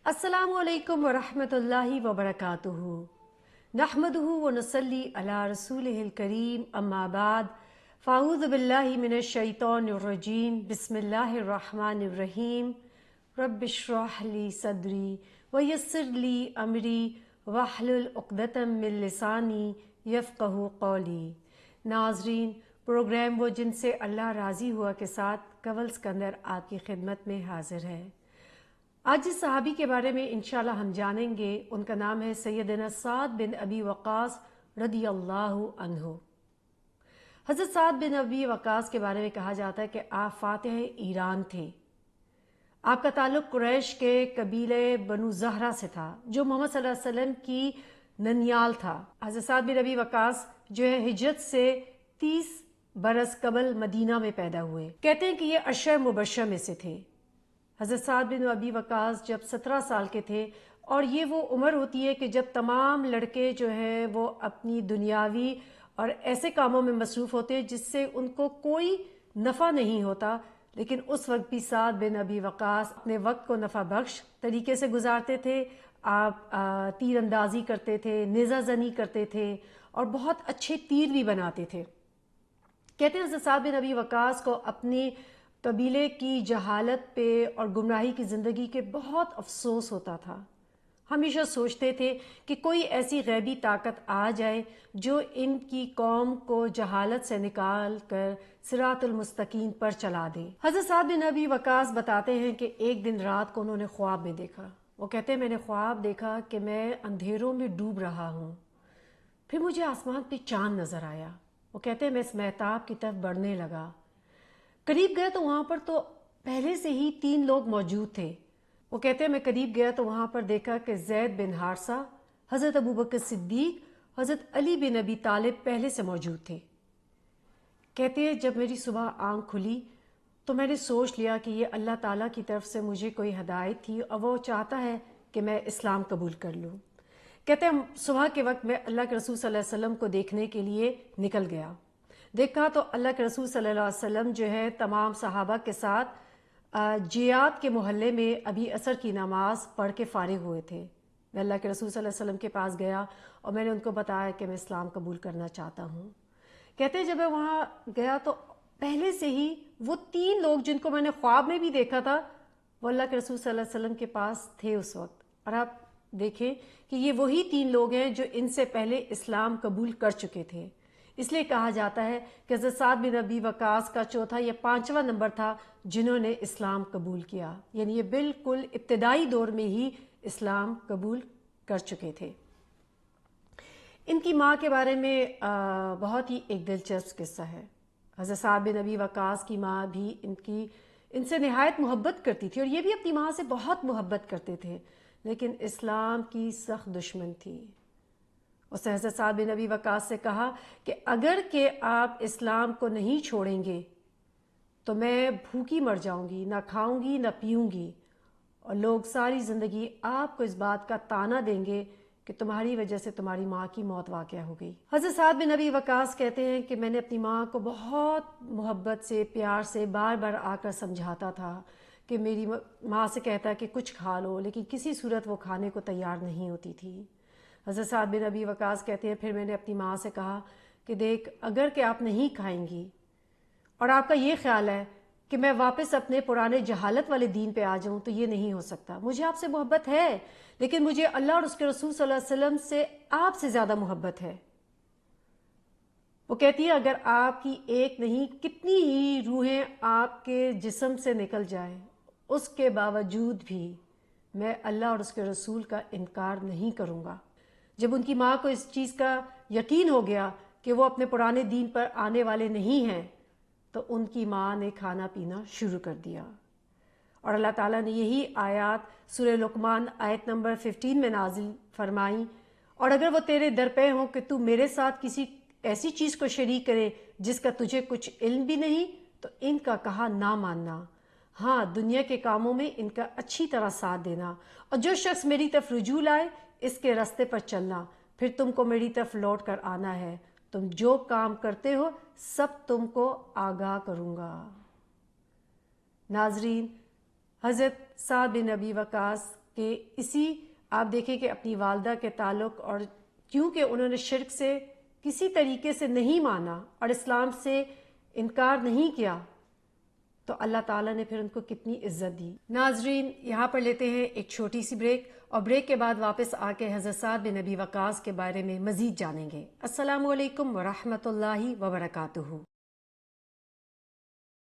السلام علیکم ورحمۃ اللہ وبرکاتہ نحمدہ ونصلی علی رسولہ الکریم اما بعد فاعوذ باللہ من الشیطان الرجیم بسم اللہ الرحمن الرحیم رب اشرح لی صدری ویسر لی امری واحلل عقدۃ من لسانی یفقہوا قولی۔ ناظرین، پروگرام وہ جن سے اللہ راضی ہوا کے ساتھ کول سکندر آپ کی خدمت میں حاضر ہے۔ آج جس صحابی کے بارے میں انشاءاللہ ہم جانیں گے ان کا نام ہے سیدنا سعد بن ابی وقاص رضی اللہ عنہ۔ حضرت سعد بن ابی وقاص کے بارے میں کہا جاتا ہے کہ آپ فاتح ایران تھے۔ آپ کا تعلق قریش کے قبیلے بنو زہرہ سے تھا جو محمد صلی اللہ علیہ وسلم کی ننیال تھا۔ حضرت سعد بن ابی وقاص جو ہے ہجرت سے 30 برس قبل مدینہ میں پیدا ہوئے۔ کہتے ہیں کہ یہ 10 مبشرہ میں سے تھے۔ حضرت سعد بن ابی وقاص جب 17 سال کے تھے، اور یہ وہ عمر ہوتی ہے کہ جب تمام لڑکے جو ہیں وہ اپنی دنیاوی اور ایسے کاموں میں مصروف ہوتے ہیں جس سے ان کو کوئی نفع نہیں ہوتا، لیکن اس وقت بھی سعد بن ابی وقاص اپنے وقت کو نفع بخش طریقے سے گزارتے تھے۔ آپ تیر اندازی کرتے تھے، نیزہ زنی کرتے تھے اور بہت اچھے تیر بھی بناتے تھے۔ کہتے ہیں حضرت سعد بن ابی وقاص کو اپنی قبیلے کی جہالت پہ اور گمراہی کی زندگی کے بہت افسوس ہوتا تھا۔ ہمیشہ سوچتے تھے کہ کوئی ایسی غیبی طاقت آ جائے جو ان کی قوم کو جہالت سے نکال کر صراط المستقیم پر چلا دے۔ حضرت سعد بن ابی وقاص بتاتے ہیں کہ ایک دن رات کو انہوں نے خواب میں دیکھا۔ وہ کہتے ہیں میں نے خواب دیکھا کہ میں اندھیروں میں ڈوب رہا ہوں، پھر مجھے آسمان پہ چاند نظر آیا۔ وہ کہتے ہیں میں اس مہتاب کی طرف بڑھنے لگا، قریب گیا تو وہاں پر تو پہلے سے ہی 3 لوگ موجود تھے۔ وہ کہتے ہیں میں قریب گیا تو وہاں پر دیکھا کہ زید بن حارثہ، حضرت ابوبکر صدیق، حضرت علی بن ابی طالب پہلے سے موجود تھے۔ کہتے ہیں جب میری صبح آنکھ کھلی تو میں نے سوچ لیا کہ یہ اللہ تعالیٰ کی طرف سے مجھے کوئی ہدایت تھی اور وہ چاہتا ہے کہ میں اسلام قبول کر لوں۔ کہتے ہیں صبح کے وقت میں اللہ کے رسول صلی اللہ علیہ وسلم کو دیکھنے کے لیے نکل گیا۔ دیکھا تو اللہ کے رسول صلی اللہ علیہ وسلم جو ہے تمام صحابہ کے ساتھ جیات کے محلے میں ابھی عصر کی نماز پڑھ کے فارغ ہوئے تھے۔ میں اللہ کے رسول صلی اللہ علیہ وسلم کے پاس گیا اور میں نے ان کو بتایا کہ میں اسلام قبول کرنا چاہتا ہوں۔ کہتے ہیں جب میں وہاں گیا تو پہلے سے ہی وہ 3 لوگ جن کو میں نے خواب میں بھی دیکھا تھا وہ اللہ کے رسول صلی اللہ علیہ وسلم کے پاس تھے اس وقت۔ اور آپ دیکھیں کہ یہ وہی 3 لوگ ہیں جو ان سے پہلے اسلام قبول کر چکے تھے۔ اس لیے کہا جاتا ہے کہ حضرت سعد بن ابی وقاص کا چوتھا یا 5واں نمبر تھا جنہوں نے اسلام قبول کیا، یعنی یہ بالکل ابتدائی دور میں ہی اسلام قبول کر چکے تھے۔ ان کی ماں کے بارے میں بہت ہی ایک دلچسپ قصہ ہے۔ حضرت سعد بن ابی وقاص کی ماں بھی ان سے نہایت محبت کرتی تھی اور یہ بھی اپنی ماں سے بہت محبت کرتے تھے، لیکن اسلام کی سخت دشمن تھی۔ اس نے حضرت سعد بن ابی وقاص سے کہا کہ اگر کہ آپ اسلام کو نہیں چھوڑیں گے تو میں بھوکی مر جاؤں گی، نہ کھاؤں گی نہ پیوں گی، اور لوگ ساری زندگی آپ کو اس بات کا طعنہ دیں گے کہ تمہاری وجہ سے تمہاری ماں کی موت واقع ہو گئی۔ حضرت سعد بن ابی وقاص کہتے ہیں کہ میں نے اپنی ماں کو بہت محبت سے پیار سے بار بار آ کر سمجھاتا تھا کہ میری ماں سے کہتا کہ کچھ کھا لو، لیکن کسی صورت وہ کھانے کو تیار نہیں ہوتی تھی۔ حضرت سعد بن ابی وقاص کہتے ہیں پھر میں نے اپنی ماں سے کہا کہ دیکھ اگر کہ آپ نہیں کھائیں گی اور آپ کا یہ خیال ہے کہ میں واپس اپنے پرانے جہالت والے دین پہ آ جاؤں تو یہ نہیں ہو سکتا۔ مجھے آپ سے محبت ہے لیکن مجھے اللہ اور اس کے رسول صلی اللہ علیہ وسلم سے آپ سے زیادہ محبت ہے۔ وہ کہتی ہے اگر آپ کی ایک نہیں کتنی ہی روحیں آپ کے جسم سے نکل جائیں اس کے باوجود بھی میں اللہ اور اس کے رسول کا انکار نہیں کروں گا۔ جب ان کی ماں کو اس چیز کا یقین ہو گیا کہ وہ اپنے پرانے دین پر آنے والے نہیں ہیں تو ان کی ماں نے کھانا پینا شروع کر دیا، اور اللہ تعالیٰ نے یہی آیات سورہ لقمان آیت نمبر 15 میں نازل فرمائیں، اور اگر وہ تیرے در پہ ہوں کہ تو میرے ساتھ کسی ایسی چیز کو شریک کرے جس کا تجھے کچھ علم بھی نہیں تو ان کا کہا نہ ماننا، ہاں دنیا کے کاموں میں ان کا اچھی طرح ساتھ دینا، اور جو شخص میری طرف رجوع لائے اس کے راستے پر چلنا، پھر تم کو میری طرف لوٹ کر آنا ہے، تم جو کام کرتے ہو سب تم کو آگاہ کروں گا۔ ناظرین، حضرت سعد بن ابی وقاص کہ اسی آپ دیکھیں کہ اپنی والدہ کے تعلق، اور کیونکہ انہوں نے شرک سے کسی طریقے سے نہیں مانا اور اسلام سے انکار نہیں کیا، تو اللہ تعالیٰ نے پھر ان کو کتنی عزت دی۔ ناظرین، یہاں پر لیتے ہیں ایک چھوٹی سی بریک، اور بریک کے بعد واپس آ کے حضرت سعد بن ابی وقاص کے بارے میں مزید جانیں گے۔ السلام علیکم ورحمۃ اللہ وبرکاتہ۔